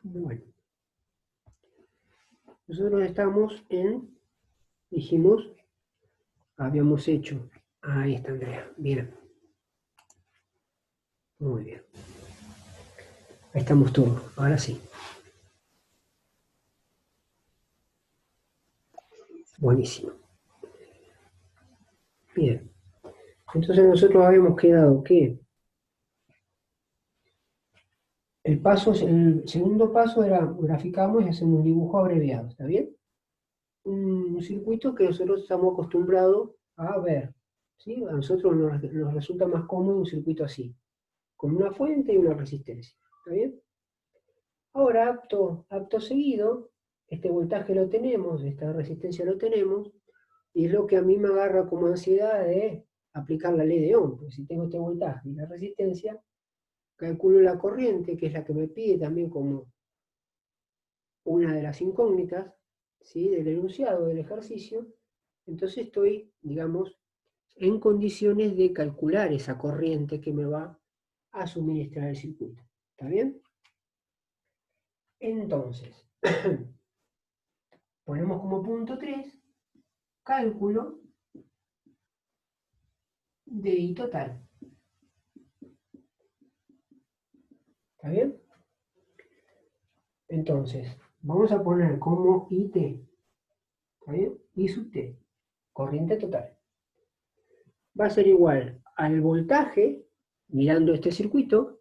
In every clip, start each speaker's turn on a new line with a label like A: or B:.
A: Bueno, nosotros estamos en, dijimos, habíamos hecho, ahí está Andrea, bien, muy bien, ahí estamos todos, ahora sí. Buenísimo. Bien, entonces nosotros habíamos quedado que el segundo paso era graficamos y hacemos un dibujo abreviado, ¿está bien? Un circuito que nosotros estamos acostumbrados a ver, ¿sí? A nosotros nos resulta más cómodo un circuito así, con una fuente y una resistencia, ¿está bien? Ahora, acto seguido, este voltaje lo tenemos, esta resistencia lo tenemos, y es lo que a mí me agarra como ansiedad de aplicar la ley de Ohm, porque si tengo este voltaje y la resistencia, calculo la corriente, que es la que me pide también como una de las incógnitas, ¿sí? Del enunciado del ejercicio, entonces estoy, digamos, en condiciones de calcular esa corriente que me va a suministrar el circuito. ¿Está bien? Entonces, ponemos como punto 3, cálculo de I total. ¿Está bien? Entonces, vamos a poner como IT, ¿está bien? I sub T, corriente total. Va a ser igual al voltaje, mirando este circuito,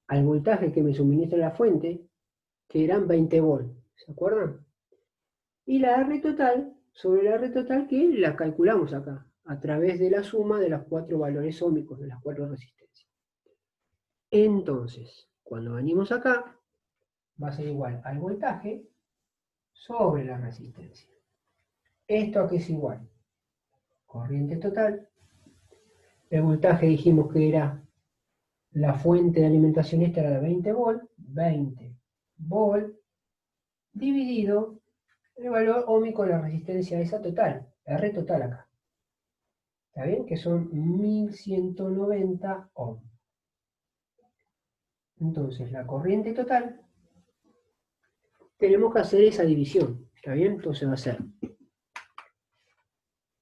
A: al voltaje que me suministra la fuente, que eran 20 volts, ¿se acuerdan? Y la R total, sobre la R total que la calculamos acá, a través de la suma de los 4 valores óhmicos, de las 4 resistencias. Entonces, cuando venimos acá, va a ser igual al voltaje sobre la resistencia. ¿Esto a qué es igual? Corriente total. El voltaje dijimos que era la fuente de alimentación, esta era de 20 volt dividido el valor óhmico de la resistencia esa total, R total acá. ¿Está bien? Que son 1190 ohm. Entonces, la corriente total, tenemos que hacer esa división. ¿Está bien? Entonces va a ser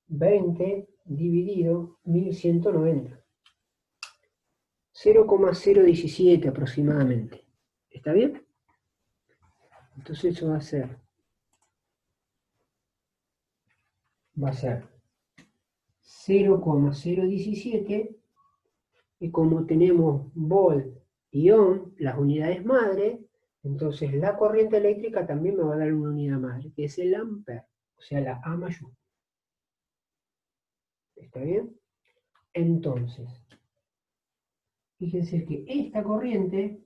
A: 20 dividido 1190. 0,017 aproximadamente. ¿Está bien? Entonces eso va a ser 0,017, y como tenemos volt y ohm, las unidades madre, entonces la corriente eléctrica también me va a dar una unidad madre, que es el ampere, o sea, la A mayúscula. ¿Está bien? Entonces, fíjense que esta corriente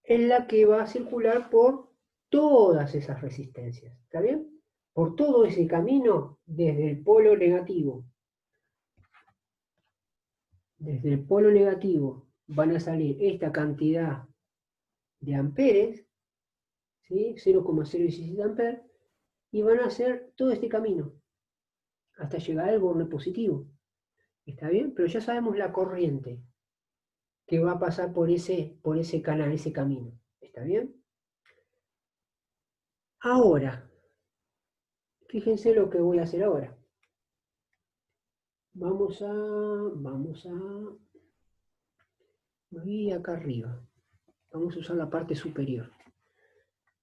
A: es la que va a circular por todas esas resistencias. ¿Está bien? Por todo ese camino desde el polo negativo. Desde el polo negativo van a salir esta cantidad de amperes, ¿sí? 0,017 amperes, y van a hacer todo este camino hasta llegar al borde positivo. ¿Está bien? Pero ya sabemos la corriente que va a pasar por ese canal, ese camino. ¿Está bien? Ahora, fíjense lo que voy a hacer ahora. Vamos a acá arriba. Vamos a usar la parte superior.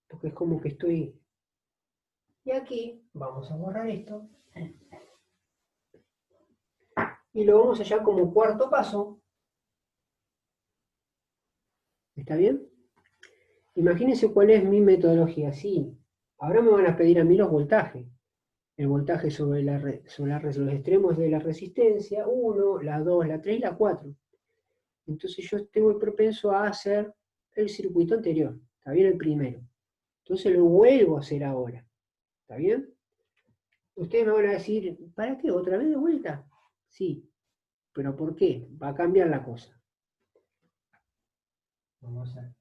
A: Porque es como que estoy... Y aquí vamos a borrar esto. Y lo vamos a hallar como cuarto paso. ¿Está bien? Imagínense cuál es mi metodología. Sí, ahora me van a pedir a mí los voltajes. El voltaje sobre los extremos de la resistencia, 1, la 2, la 3 y la 4. Entonces yo tengo el propenso a hacer el circuito anterior. ¿Está bien? El primero. Entonces lo vuelvo a hacer ahora. ¿Está bien? Ustedes me van a decir, ¿para qué? ¿Otra vez de vuelta? Sí, pero ¿por qué? Va a cambiar la cosa. Vamos a hacer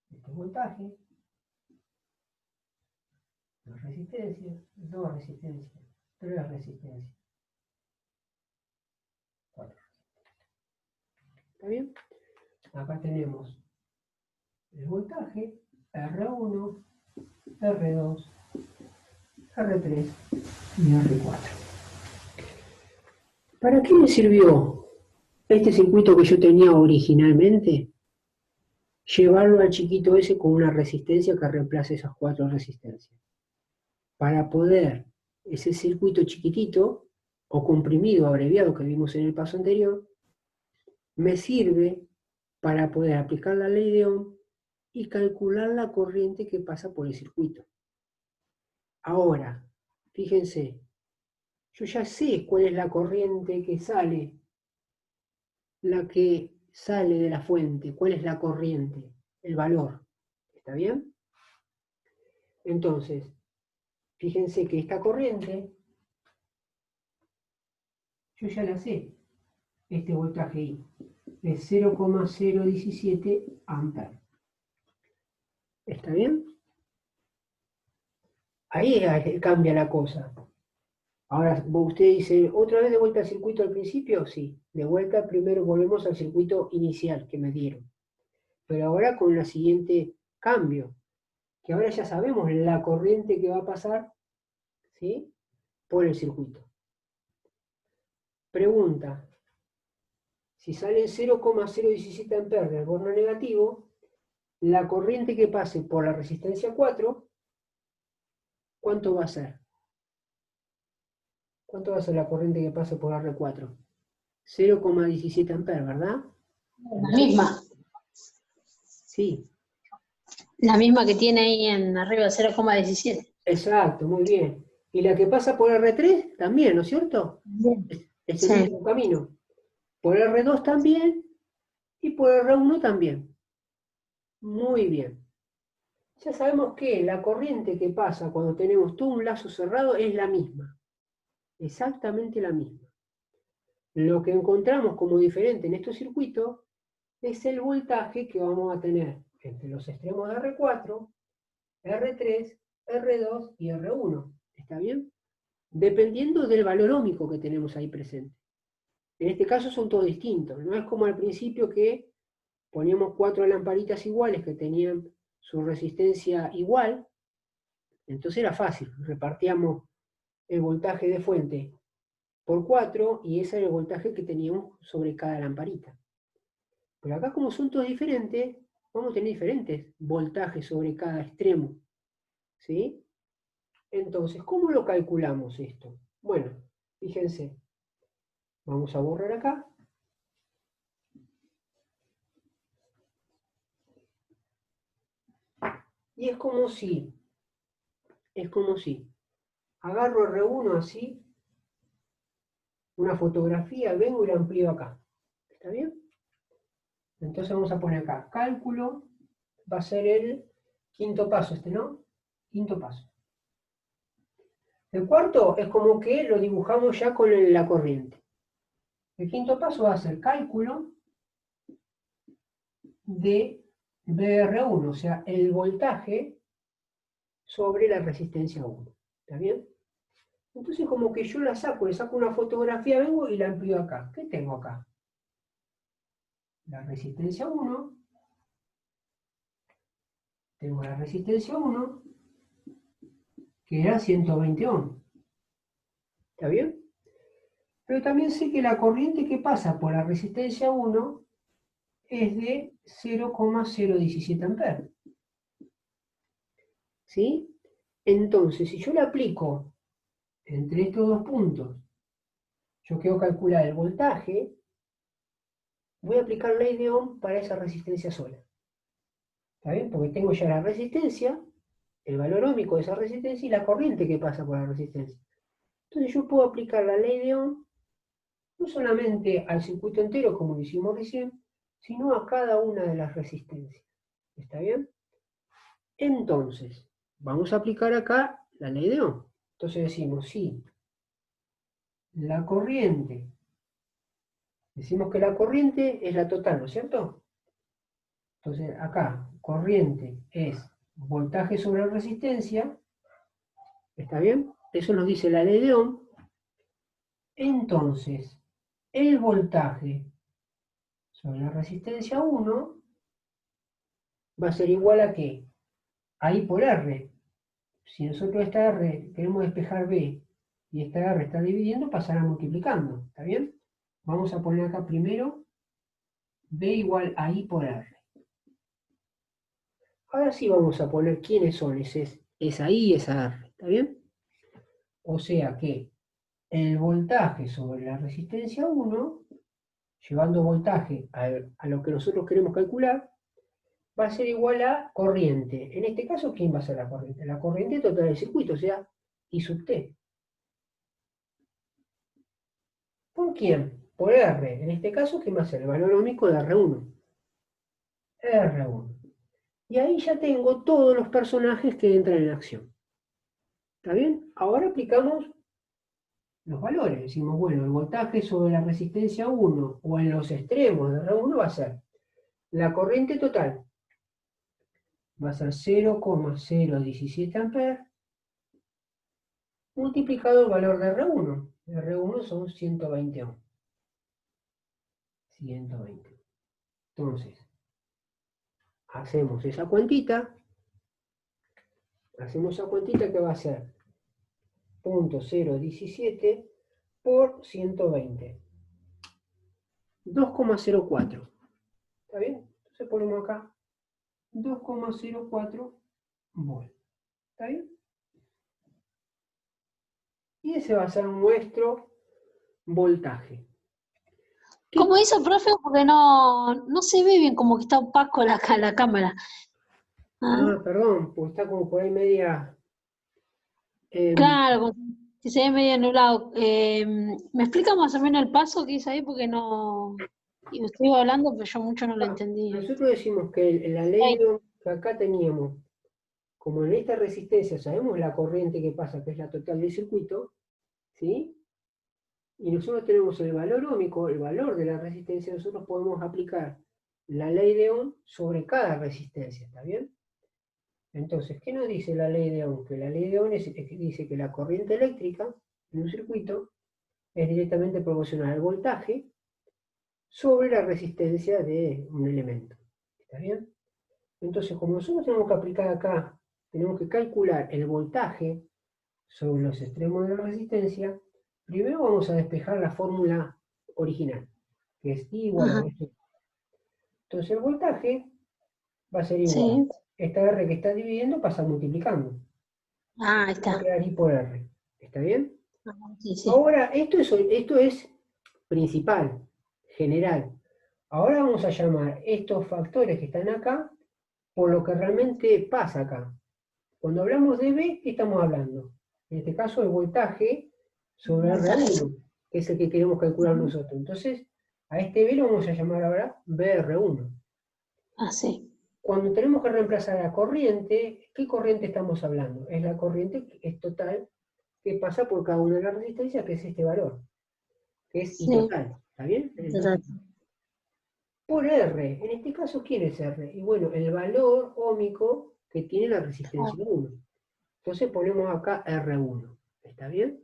A: este voltaje, dos resistencias, dos resistencias, tres resistencias, cuatro. ¿Está bien? Acá tenemos el voltaje, R1, R2, R3 y R4. ¿Para qué me sirvió este circuito que yo tenía originalmente? Llevarlo al chiquito ese con una resistencia que reemplace esas 4 resistencias. Para poder, ese circuito chiquitito, o comprimido, abreviado que vimos en el paso anterior, me sirve para poder aplicar la ley de Ohm y calcular la corriente que pasa por el circuito. Ahora, fíjense, yo ya sé cuál es la corriente que sale, la que sale de la fuente, cuál es la corriente, el valor. ¿Está bien? Entonces, fíjense que esta corriente, yo ya la sé, este voltaje I, es 0,017 amperes. ¿Está bien? Ahí cambia la cosa. Ahora, usted dice, ¿otra vez de vuelta al circuito al principio? Sí, de vuelta primero volvemos al circuito inicial que me dieron. Pero ahora con el siguiente cambio, que ahora ya sabemos la corriente que va a pasar, ¿sí?, por el circuito. Pregunta, si sale 0,017 amperes del borno negativo, la corriente que pase por la resistencia 4, ¿cuánto va a ser? ¿Cuánto va a ser la corriente que pase por R4? 0,17 amperes, ¿verdad?
B: La misma.
A: Sí.
B: La misma que tiene ahí en arriba de 0,17.
A: Exacto, muy bien. Y la que pasa por R3 también, ¿no es cierto?
B: Bien.
A: Es el mismo camino. Por R2 también y por R1 también. Muy bien. Ya sabemos que la corriente que pasa cuando tenemos todo un lazo cerrado es la misma. Exactamente la misma. Lo que encontramos como diferente en estos circuitos es el voltaje que vamos a tener entre los extremos de R4, R3, R2 y R1. ¿Está bien? Dependiendo del valor ómico que tenemos ahí presente. En este caso son todos distintos. No es como al principio que poníamos 4 lamparitas iguales que tenían su resistencia igual. Entonces era fácil. Repartíamos el voltaje de fuente por 4 y ese era el voltaje que teníamos sobre cada lamparita. Pero acá como son todos diferentes, vamos a tener diferentes voltajes sobre cada extremo. ¿Sí? Entonces, ¿cómo lo calculamos esto? Bueno, fíjense. Vamos a borrar acá. Y es como si agarro R1 así, una fotografía, vengo y la amplío acá. ¿Está bien? Entonces vamos a poner acá, cálculo, va a ser el quinto paso este, ¿no? Quinto paso. El cuarto es como que lo dibujamos ya con la corriente. El quinto paso va a ser cálculo de BR1, o sea, el voltaje sobre la resistencia 1. ¿Está bien? Entonces como que yo la saco, le saco una fotografía, vengo y la amplío acá. ¿Qué tengo acá? La resistencia 1, tengo la resistencia 1, que era 120 ohms. ¿Está bien? Pero también sé que la corriente que pasa por la resistencia 1 es de 0,017 amperes. ¿Sí? Entonces, si yo le aplico entre estos dos puntos, yo quiero calcular el voltaje, voy a aplicar ley de Ohm para esa resistencia sola. ¿Está bien? Porque tengo ya la resistencia, el valor óhmico de esa resistencia y la corriente que pasa por la resistencia. Entonces yo puedo aplicar la ley de Ohm no solamente al circuito entero como lo hicimos recién, sino a cada una de las resistencias. ¿Está bien? Entonces, vamos a aplicar acá la ley de Ohm. Entonces decimos, sí, la corriente, decimos que la corriente es la total, ¿no es cierto? Entonces acá, corriente es voltaje sobre resistencia, ¿está bien? Eso nos dice la ley de Ohm. Entonces, el voltaje sobre la resistencia 1 va a ser igual a ¿qué? A I por R. Si nosotros esta R queremos despejar B y esta R está dividiendo, pasará multiplicando, ¿está bien? Vamos a poner acá primero B igual a I por R. Ahora sí vamos a poner quiénes son esa I y esa R, ¿está bien? O sea que el voltaje sobre la resistencia 1, llevando voltaje a lo que nosotros queremos calcular, va a ser igual a corriente. En este caso, ¿quién va a ser la corriente? La corriente total del circuito, o sea, I sub T. ¿Por quién? Por R. En este caso, ¿quién va a ser? El valor ohmico de R1. R1. Y ahí ya tengo todos los personajes que entran en acción. ¿Está bien? Ahora aplicamos los valores. Decimos, bueno, el voltaje sobre la resistencia 1 o en los extremos de R1 va a ser la corriente total. Va a ser 0,017 amperes multiplicado el valor de R1. R1 son 120 ohms. 120. Entonces, hacemos esa cuentita que va a ser 0,017 por 120. 2,04. ¿Está bien? Entonces ponemos acá 2,04 volts. ¿Está bien? Y ese va a ser nuestro voltaje.
B: ¿Cómo hizo, profe? Porque no se ve bien, como que está opaco la cámara.
A: Perdón, pues está como por ahí media...
B: Claro, que se ve medio nublado. ¿Me explica más o menos el paso que hice ahí? Porque no... Y estoy hablando, pero yo mucho no lo entendí.
A: Nosotros decimos que la ley de Ohm que acá teníamos, como en esta resistencia sabemos la corriente que pasa, que es la total del circuito, ¿sí? Y nosotros tenemos el valor óhmico, el valor de la resistencia, nosotros podemos aplicar la ley de Ohm sobre cada resistencia, ¿está bien? Entonces, ¿qué nos dice la ley de Ohm? Que la ley de Ohm dice que la corriente eléctrica en un circuito es directamente proporcional al voltaje sobre la resistencia de un elemento. ¿Está bien? Entonces, como nosotros tenemos que aplicar acá, tenemos que calcular el voltaje sobre los extremos de la resistencia, primero vamos a despejar la fórmula original, que es I igual a R. Entonces el voltaje va a ser igual.
B: Sí.
A: Esta R que está dividiendo pasa multiplicando.
B: Ahí
A: Va a
B: está.
A: quedar I por R. ¿Está bien?
B: Sí, sí.
A: Ahora, esto es principal, general. Ahora vamos a llamar estos factores que están acá por lo que realmente pasa acá. Cuando hablamos de B, ¿qué estamos hablando? En este caso, el voltaje sobre R1, que es el que queremos calcular nosotros. Entonces, a este B lo vamos a llamar ahora BR1.
B: Ah, sí.
A: Cuando tenemos que reemplazar la corriente, ¿qué corriente estamos hablando? Es la corriente que es total que pasa por cada una de las resistencias, que es este valor, que es I total. ¿Está bien? Por R. En este caso, ¿quién es R? Y bueno, el valor óhmico que tiene la resistencia 1. Entonces ponemos acá R1. ¿Está bien?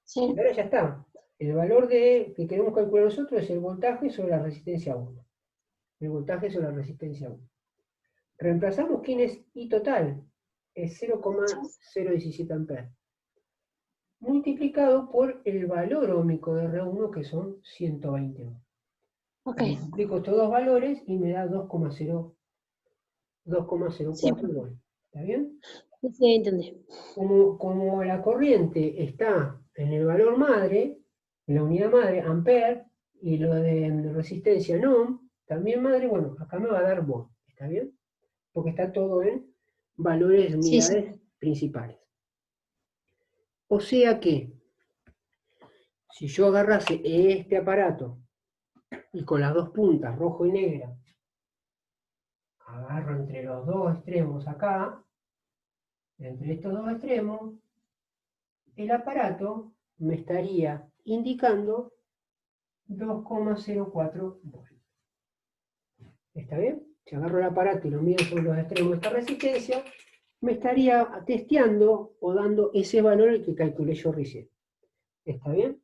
B: Sí.
A: Y ahora ya está. El valor que queremos calcular nosotros es el voltaje sobre la resistencia 1. El voltaje sobre la resistencia 1. Reemplazamos quién es I total. Es 0,017 amperes. Multiplicado por el valor óhmico de R1, que son 120 ohms.
B: Okay.
A: Multiplico estos dos valores y me da 2,04 volts. ¿Está bien?
B: Sí, entendí.
A: Como la corriente está en el valor madre, en la unidad madre, ampere, y lo de resistencia no, también madre, bueno, acá me va a dar volt, ¿está bien? Porque está todo en valores de unidades principales. O sea que, si yo agarrase este aparato y con las dos puntas, rojo y negra, agarro entre los dos extremos acá, entre estos dos extremos, el aparato me estaría indicando 2,04 volts. ¿Está bien? Si agarro el aparato y lo mido sobre los extremos de esta resistencia, me estaría testeando o dando ese valor el que calculé yo recién. ¿Está bien?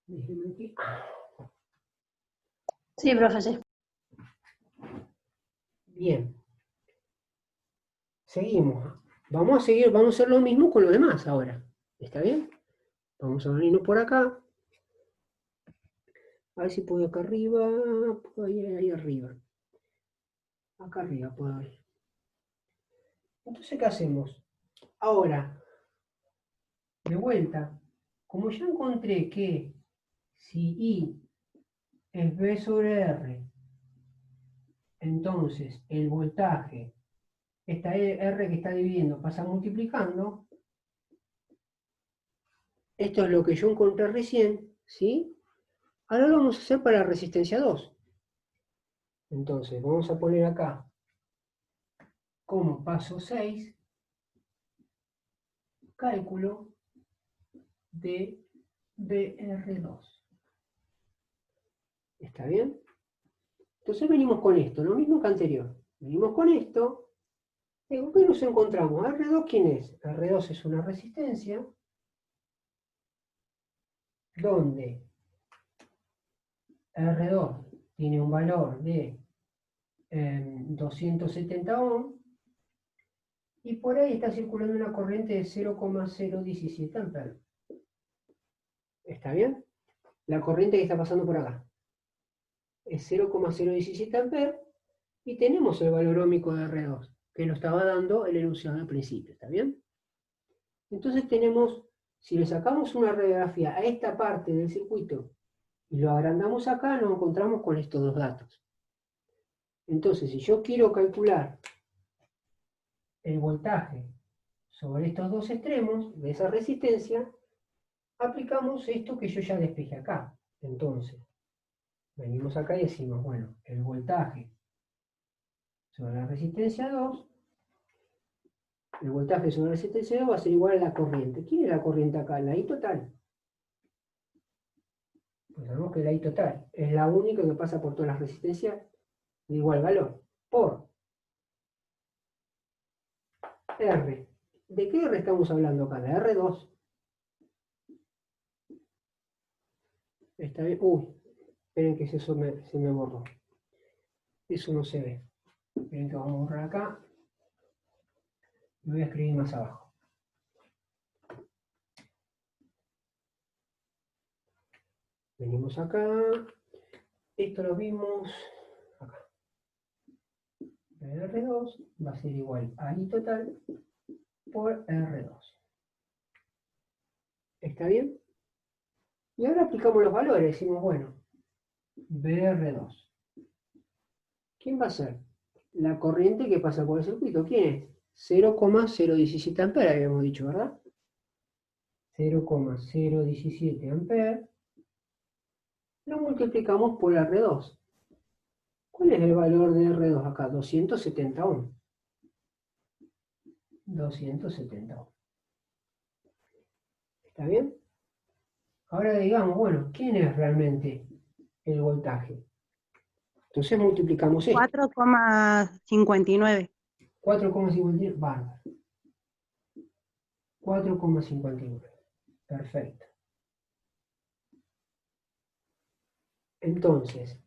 A: Déjenme aquí.
B: Sí, profe, sí.
A: Bien. Seguimos. Vamos a seguir, vamos a hacer lo mismo con lo demás ahora. ¿Está bien? Vamos a venirnos por acá. A ver si puedo acá arriba. Puedo ir ahí arriba. Acá arriba puedo ir. Entonces, ¿qué hacemos? Ahora, de vuelta, como ya encontré que si I es B sobre R, entonces el voltaje, esta R que está dividiendo pasa multiplicando, esto es lo que yo encontré recién, ¿sí? Ahora lo vamos a hacer para la resistencia 2. Entonces, vamos a poner acá como paso 6, cálculo de BR2. ¿Está bien? Entonces venimos con esto, lo mismo que anterior. Venimos con esto. Digo, ¿qué nos encontramos? ¿R2 quién es? R2 es una resistencia donde R2 tiene un valor de 270 ohm y por ahí está circulando una corriente de 0,017 amperes. ¿Está bien? La corriente que está pasando por acá es 0,017 amperes y tenemos el valor óhmico de R2, que lo estaba dando el enunciado al principio. ¿Está bien? Entonces tenemos, si le sacamos una radiografía a esta parte del circuito y lo agrandamos acá, nos encontramos con estos dos datos. Entonces, si yo quiero calcular el voltaje sobre estos dos extremos de esa resistencia, aplicamos esto que yo ya despejé acá. Entonces, venimos acá y decimos, bueno, el voltaje sobre la resistencia 2, el voltaje sobre la resistencia 2 va a ser igual a la corriente. ¿Quién es la corriente acá? La I total. Pues sabemos que la I total es la única que pasa por todas las resistencias de igual valor, por R. ¿De qué R estamos hablando acá? De R2. Está bien. Uy, esperen que eso se me borró. Eso no se ve. Esperen que vamos a borrar acá. Lo voy a escribir más abajo. Venimos acá. Esto lo vimos acá. El R2 va a ser igual a I total por R2. ¿Está bien? Y ahora aplicamos los valores. Decimos, bueno, BR2. ¿Quién va a ser? La corriente que pasa por el circuito. ¿Quién es? 0,017 amperes, habíamos dicho, ¿verdad? 0,017 amperes. Lo multiplicamos por R2. ¿Cuál es el valor de R2 acá? 270 ohm. 270 ohm. ¿Está bien? Ahora digamos, bueno, ¿quién es realmente el voltaje? Entonces multiplicamos esto.
C: 4,59.
A: 4,59. Bárbaro. 4,59. Perfecto. Entonces,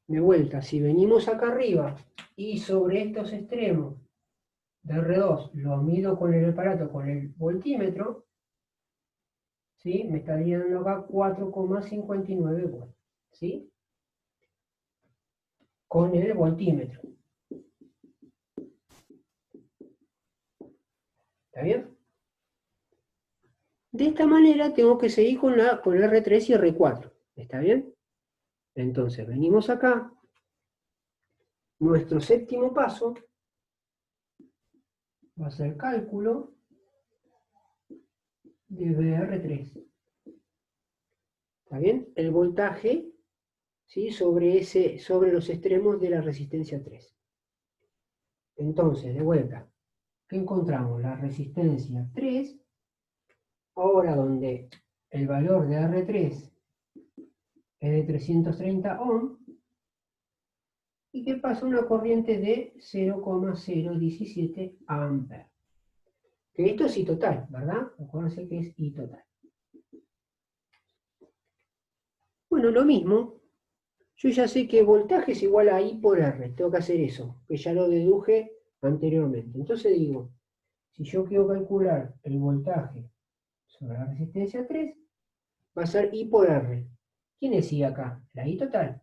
A: de vuelta, si venimos acá arriba y sobre estos extremos de R2 lo mido con el aparato, con el voltímetro, ¿sí? Me estaría dando acá 4,59 volts, ¿sí? Con el voltímetro. ¿Está bien? De esta manera tengo que seguir con R3 y R4. ¿Está bien? Entonces, venimos acá. Nuestro séptimo paso va a ser cálculo de BR3. ¿Está bien? El voltaje, ¿sí? sobre los extremos de la resistencia 3. Entonces, de vuelta, ¿qué encontramos? La resistencia 3, ahora donde el valor de R3 es de 330 ohm, y que pasa una corriente de 0,017 amperes. Que esto es I total, ¿verdad? Acuérdense que es I total. Bueno, lo mismo, Yo ya sé que voltaje es igual a I por R. Tengo que hacer eso, que ya lo deduje anteriormente. Entonces digo, si yo quiero calcular el voltaje sobre la resistencia 3, va a ser I por R. ¿Quién es I acá? La I total.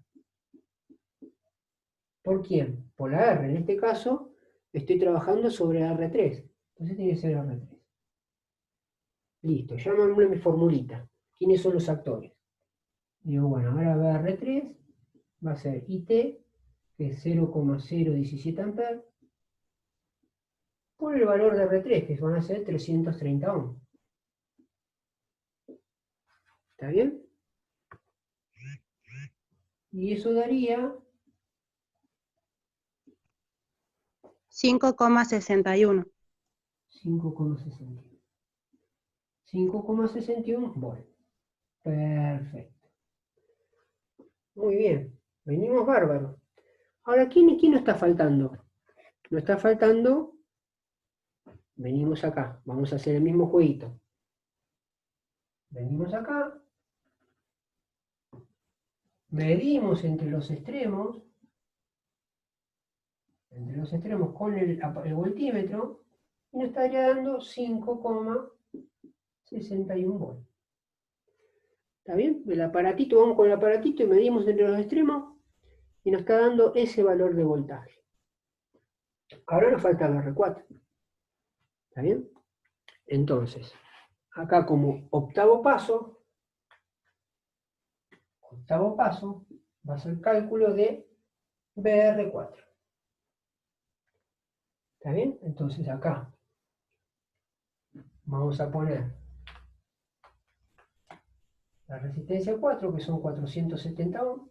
A: ¿Por quién? Por la R. En este caso, estoy trabajando sobre R3. Entonces tiene que ser R3. Listo, llamémosle mi formulita. ¿Quiénes son los actores? Digo, bueno, ahora VR3 va a ser IT, que es 0,017 amperes, por el valor de R3, que van a ser 330 ohms. ¿Está bien? Y eso daría
C: 5,61.
A: 5,61. 5,61 volt. Perfecto. Muy bien. Venimos bárbaro. Ahora, ¿quién nos está faltando? Nos está faltando, venimos acá, vamos a hacer el mismo jueguito. Venimos acá, medimos entre los extremos con el voltímetro, y nos estaría dando 5,61 volts. ¿Está bien? El aparatito, vamos con el aparatito y medimos entre los extremos, y nos está dando ese valor de voltaje. Ahora nos falta el R4. ¿Está bien? Entonces, acá como octavo paso va a ser cálculo de BR4. ¿Está bien? Entonces acá vamos a poner la resistencia 4, que son 470 ohms.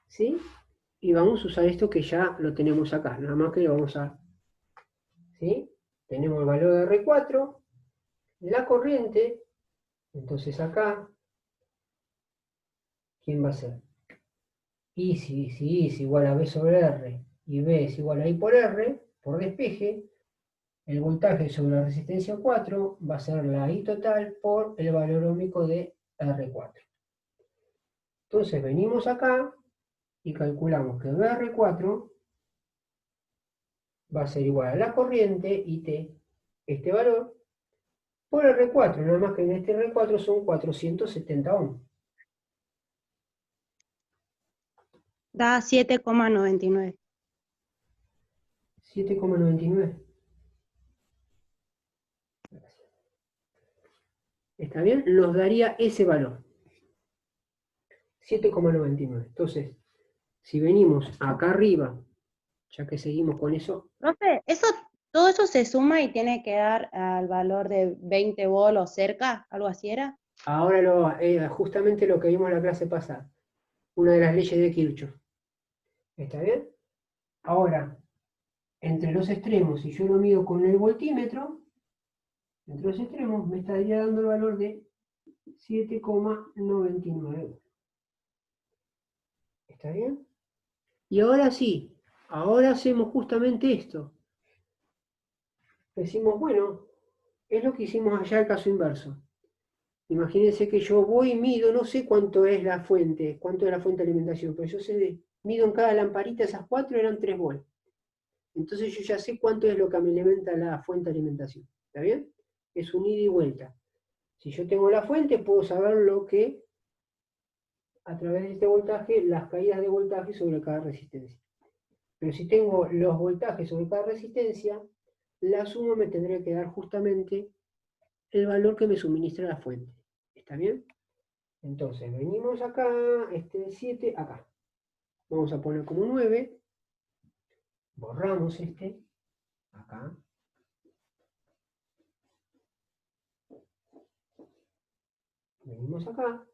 A: ¿Sí? Y vamos a usar esto que ya lo tenemos acá, nada más que lo vamos a... ¿Sí? Tenemos el valor de R4, la corriente, entonces acá, ¿quién va a ser? I, si I es igual a B sobre R y B es igual a I por R, por despeje, el voltaje sobre la resistencia 4 va a ser la I total por el valor ohmico de R4. Entonces venimos acá y calculamos que VR4 va a ser igual a la corriente IT, este valor, por R4, nada más que en este R4 son 470 ohms.
C: Da 7,99.
A: 7,99. ¿Está bien? Nos daría ese valor. 7,99. Entonces, si venimos acá arriba, ya que seguimos con eso,
C: Profe, todo eso se suma y tiene que dar al valor de 20 volt o cerca, algo así era.
A: ahora justamente lo que vimos en la clase pasada, una de las leyes de Kirchhoff. ¿Está bien? Ahora, entre los extremos, si yo lo mido con el voltímetro, entre los extremos me estaría dando el valor de 7,99. ¿Está bien? Y ahora sí, ahora hacemos justamente esto. Decimos, bueno, es lo que hicimos allá el caso inverso. Imagínense que yo voy y mido, no sé cuánto es la fuente de alimentación, pero yo sé, mido en cada lamparita, esas 4 eran 3 volts. Entonces yo ya sé cuánto es lo que me alimenta la fuente de alimentación. ¿Está bien? Es un ida y vuelta. Si yo tengo la fuente, puedo saber lo que, a través de este voltaje, las caídas de voltaje sobre cada resistencia. Pero si tengo los voltajes sobre cada resistencia, la suma me tendría que dar justamente el valor que me suministra la fuente. ¿Está bien? Entonces, venimos acá, este 7, acá. Vamos a poner como 9. Borramos este, acá. Venimos acá.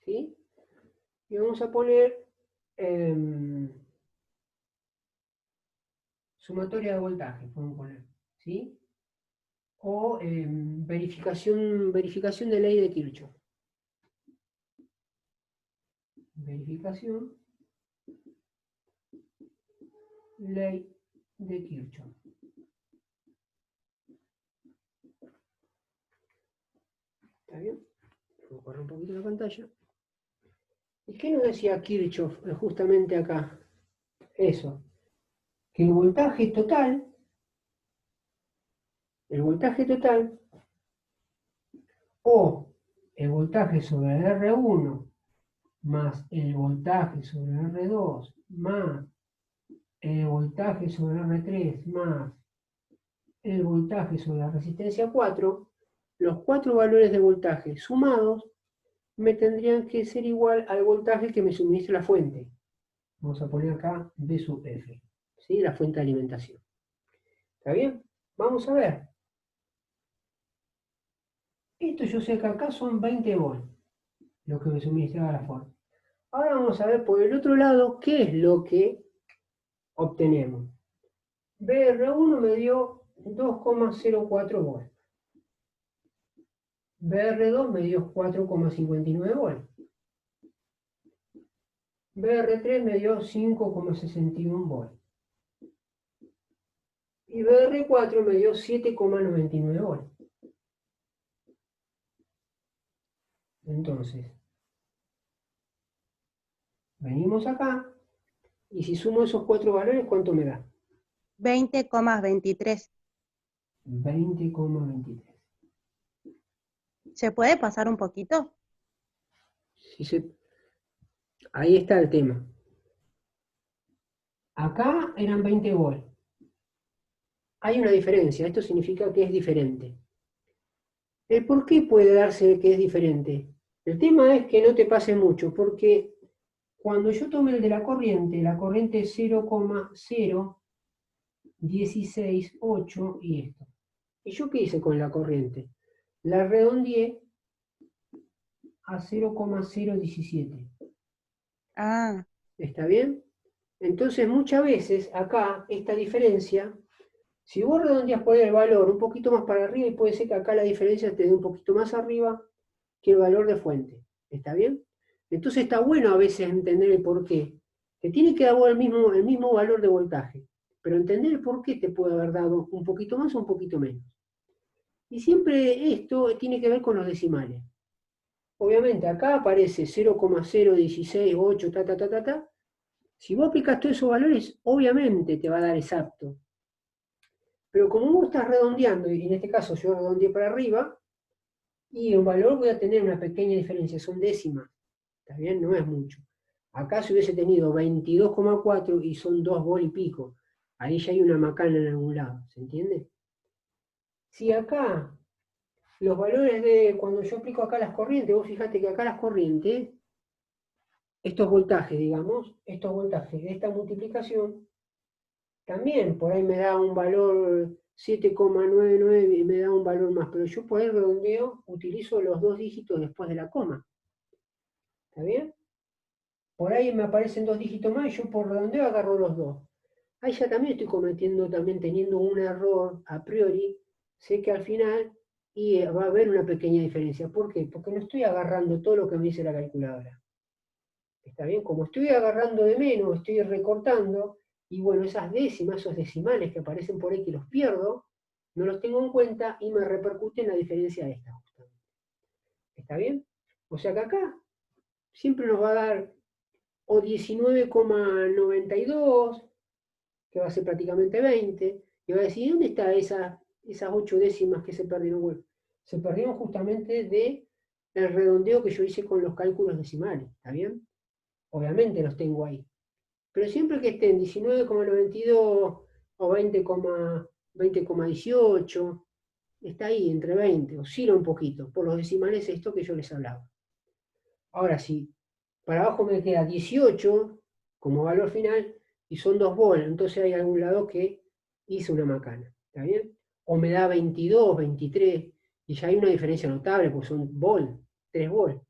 A: ¿Sí? Y vamos a poner sumatoria de voltaje, podemos poner. ¿Sí? O verificación de ley de Kirchhoff. Verificación, ley de Kirchhoff. ¿Está bien? Vamos a correr un poquito la pantalla. ¿Y qué nos decía Kirchhoff justamente acá? Eso, que el voltaje total o el voltaje sobre el R1 más el voltaje sobre el R2 más el voltaje sobre el R3 más el voltaje sobre la resistencia 4, los 4 valores de voltaje sumados me tendrían que ser igual al voltaje que me suministra la fuente. Vamos a poner acá B sub F, ¿sí? La fuente de alimentación. ¿Está bien? Vamos a ver. Esto yo sé que acá son 20 volts, lo que me suministraba la fuente. Ahora vamos a ver por el otro lado qué es lo que obtenemos. BR1 me dio 2,04 volts. BR2 me dio 4,59 volts. BR3 me dio 5,61 volts. Y BR4 me dio 7,99 volts. Entonces, venimos acá, y si sumo esos 4 valores, ¿cuánto me da?
C: 20,23.
A: 20,23.
C: ¿Se puede pasar un poquito?
A: Ahí está el tema. Acá eran 20 volts. Hay una diferencia, esto significa que es diferente. ¿El por qué puede darse que es diferente? El tema es que no te pase mucho, porque cuando yo tome el de la corriente es 0,0168 y esto. ¿Y yo qué hice con la corriente? La redondeé a 0,017.
C: Ah,
A: ¿Está bien? Entonces muchas veces acá esta diferencia, si vos redondeas por ahí el valor un poquito más para arriba, y puede ser que acá la diferencia te dé un poquito más arriba que el valor de fuente. ¿Está bien? Entonces está bueno a veces entender el por qué. Te tiene que dar el mismo valor de voltaje, pero entender el por qué te puede haber dado un poquito más o un poquito menos. Y siempre esto tiene que ver con los decimales. Obviamente acá aparece 0,0168, ta, ta, ta, ta, ta. Si vos aplicas todos esos valores, obviamente te va a dar exacto. Pero como vos estás redondeando, y en este caso yo redondeé para arriba, y en valor voy a tener una pequeña diferencia, son décimas. ¿Está bien? No es mucho. Acá si hubiese tenido 22,4 y son 2 volt y pico, ahí ya hay una macana en algún lado, ¿se entiende? Si acá los valores de cuando yo aplico acá las corrientes, vos fijate que acá las corrientes, estos voltajes, digamos, estos voltajes de esta multiplicación, también por ahí me da un valor 7,99 y me da un valor más, pero yo por el redondeo utilizo los 2 dígitos después de la coma. ¿Está bien? Por ahí me aparecen 2 dígitos más y yo por redondeo agarro los 2. Ahí ya también estoy teniendo un error a priori, sé que al final y va a haber una pequeña diferencia. ¿Por qué? Porque no estoy agarrando todo lo que me dice la calculadora. ¿Está bien? Como estoy agarrando de menos, estoy recortando, y bueno, esas décimas, esos decimales que aparecen por ahí que los pierdo, no los tengo en cuenta y me repercute en la diferencia de esta justamente. ¿Está bien? O sea que acá siempre nos va a dar o 19,92, que va a ser prácticamente 20, y va a decir, ¿dónde están esas 8 décimas que se perdieron? Bueno, se perdieron justamente de el redondeo que yo hice con los cálculos decimales, ¿está bien? Obviamente los tengo ahí. Pero siempre que estén 19,92 o 20,18, está ahí entre 20, oscila un poquito, por los decimales esto que yo les hablaba. Ahora sí, para abajo me queda 18 como valor final y son 2 volts, entonces hay algún lado que hice una macana, ¿está bien? O me da 22, 23, y ya hay una diferencia notable, porque son volts, 3 volts.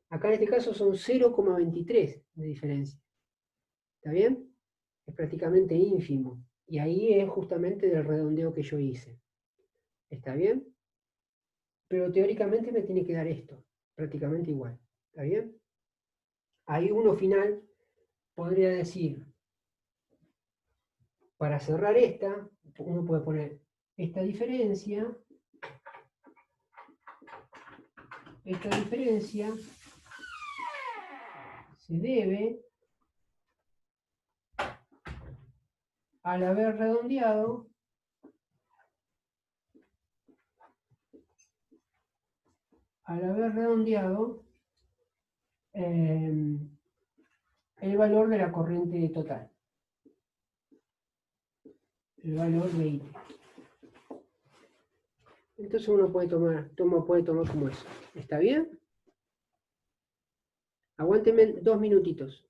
A: Acá en este caso son 0,23 de diferencia, ¿está bien? Es prácticamente ínfimo, y ahí es justamente del redondeo que yo hice, ¿está bien? Pero teóricamente me tiene que dar esto, prácticamente igual, ¿está bien? Ahí uno final podría decir, para cerrar esta, uno puede poner esta diferencia esta diferencia se debe al haber redondeado el valor de la corriente total, el valor de IT. Entonces uno puede tomar como eso. ¿Está bien? Aguántenme 2 minutitos.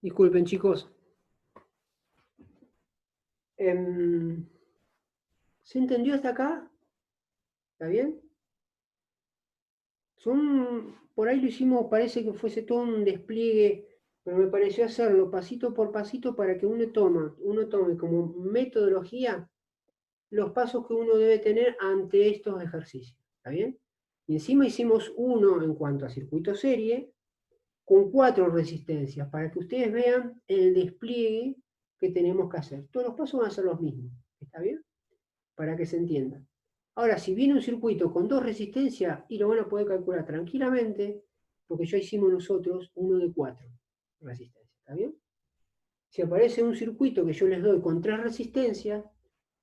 A: Disculpen, chicos. ¿Se entendió hasta acá? ¿Está bien? Por ahí lo hicimos, parece que fuese todo un despliegue, pero me pareció hacerlo pasito por pasito para que uno tome como metodología los pasos que uno debe tener ante estos ejercicios. ¿Está bien? Y encima hicimos uno en cuanto a circuito serie, con 4 resistencias, para que ustedes vean el despliegue que tenemos que hacer. Todos los pasos van a ser los mismos. ¿Está bien? Para que se entienda. Ahora, si viene un circuito con 2 resistencias, y lo van a poder calcular tranquilamente, porque ya hicimos nosotros uno de 4 resistencias. ¿Está bien? Si aparece un circuito que yo les doy con 3 resistencias,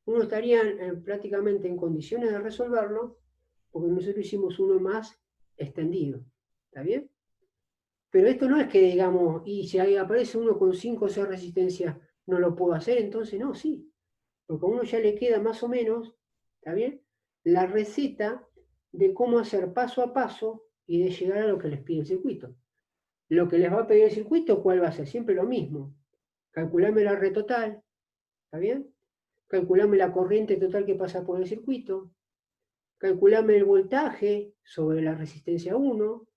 A: uno estaría prácticamente en condiciones de resolverlo, porque nosotros hicimos uno más extendido. ¿Está bien? Pero esto no es que digamos, y si ahí aparece uno con 5 o 6 resistencias, no lo puedo hacer, entonces no, sí. Porque a uno ya le queda más o menos, ¿está bien?, la receta de cómo hacer paso a paso y de llegar a lo que les pide el circuito. Lo que les va a pedir el circuito, ¿cuál va a ser? Siempre lo mismo. Calcularme la red total, ¿está bien? Calcularme la corriente total que pasa por el circuito. Calcularme el voltaje sobre la resistencia 1.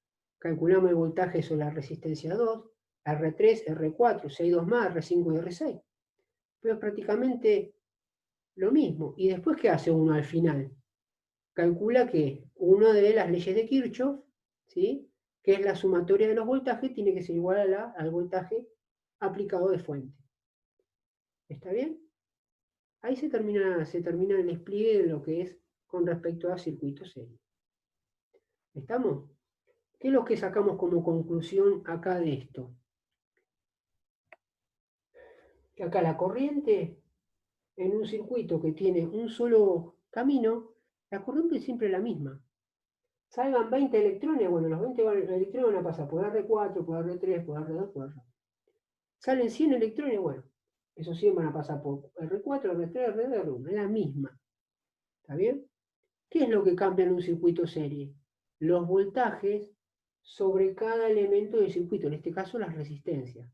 A: Calculamos el voltaje sobre la resistencia 2, R3, R4, 6,2 más, R5 y R6. Pero es prácticamente lo mismo. ¿Y después qué hace uno al final? Calcula que una de las leyes de Kirchhoff, ¿sí?, que es la sumatoria de los voltajes, tiene que ser igual al voltaje aplicado de fuente. ¿Está bien? Ahí se termina el despliegue de lo que es con respecto a circuitos serios. ¿Estamos? ¿Qué es lo que sacamos como conclusión acá de esto? Que acá la corriente en un circuito que tiene un solo camino, la corriente es siempre la misma. Salgan 20 electrones, bueno, los 20 electrones van a pasar por R4, por R3, por R2, por R1. Salen 100 electrones, bueno, esos 100 van a pasar por R4, R3, R2, R1, es la misma. ¿Está bien? ¿Qué es lo que cambia en un circuito serie? Los voltajes sobre cada elemento del circuito, en este caso las resistencias.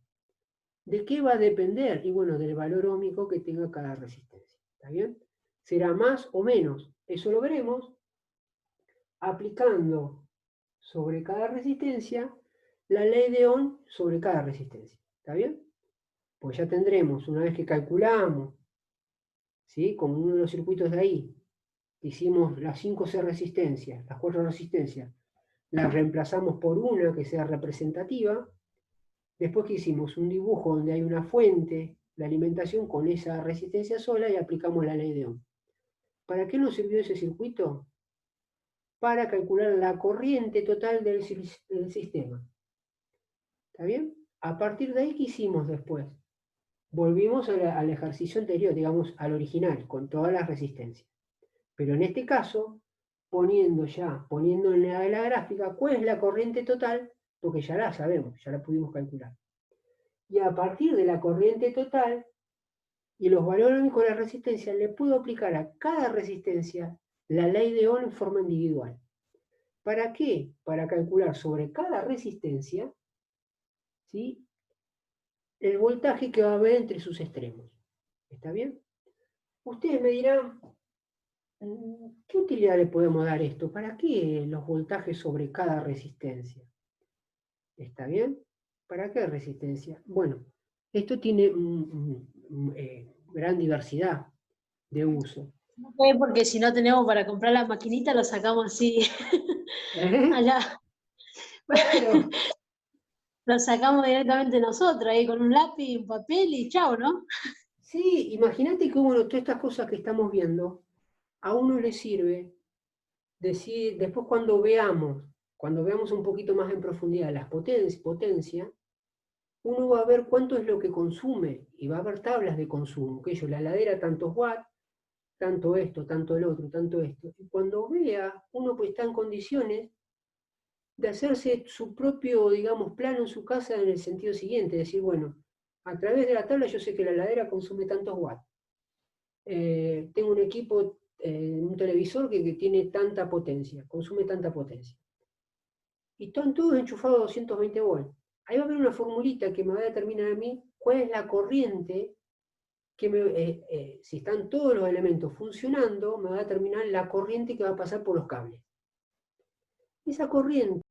A: ¿De qué va a depender? Y bueno, del valor óhmico que tenga cada resistencia. ¿Está bien? ¿Será más o menos? Eso lo veremos aplicando sobre cada resistencia la ley de Ohm sobre cada resistencia. ¿Está bien? Pues ya tendremos, una vez que calculamos, ¿sí? Como uno de los circuitos de ahí, hicimos las 5C resistencias, las 4 resistencias, las reemplazamos por una que sea representativa. Después que hicimos un dibujo donde hay una fuente de alimentación con esa resistencia sola y aplicamos la ley de Ohm. ¿Para qué nos sirvió ese circuito? Para calcular la corriente total del sistema. ¿Está bien? A partir de ahí, ¿qué hicimos después? Volvimos al ejercicio anterior, digamos, al original, con todas las resistencias. Pero en este caso, poniendo en la gráfica cuál es la corriente total, porque ya la sabemos, ya la pudimos calcular. Y a partir de la corriente total y los valores ohmicos de la resistencia, le puedo aplicar a cada resistencia la ley de Ohm en forma individual. ¿Para qué? Para calcular sobre cada resistencia, ¿sí?, el voltaje que va a haber entre sus extremos. ¿Está bien? Ustedes me dirán, ¿qué utilidad le podemos dar esto? ¿Para qué los voltajes sobre cada resistencia? ¿Está bien? ¿Para qué resistencia? Bueno, esto tiene gran diversidad de uso.
B: No fue porque si no tenemos para comprar la maquinita, lo sacamos así allá.
A: Claro.
B: Lo sacamos directamente nosotros, ahí con un lápiz, un papel y chao, ¿no?
A: Sí, imagínate que bueno, todas estas cosas que estamos viendo, a uno le sirve decir, después cuando veamos un poquito más en profundidad las potencias, uno va a ver cuánto es lo que consume, y va a haber tablas de consumo, que yo, la heladera tantos watts, tanto esto, tanto el otro, tanto esto. Y cuando vea, uno pues está en condiciones de hacerse su propio, digamos, plano en su casa en el sentido siguiente, decir, bueno, a través de la tabla yo sé que la heladera consume tantos watts. Tengo un equipo, un televisor que tiene tanta potencia, consume tanta potencia. Y están todos enchufados a 220 volts. Ahí va a haber una formulita que me va a determinar a mí cuál es la corriente que si están todos los elementos funcionando, me va a determinar la corriente que va a pasar por los cables. Esa corriente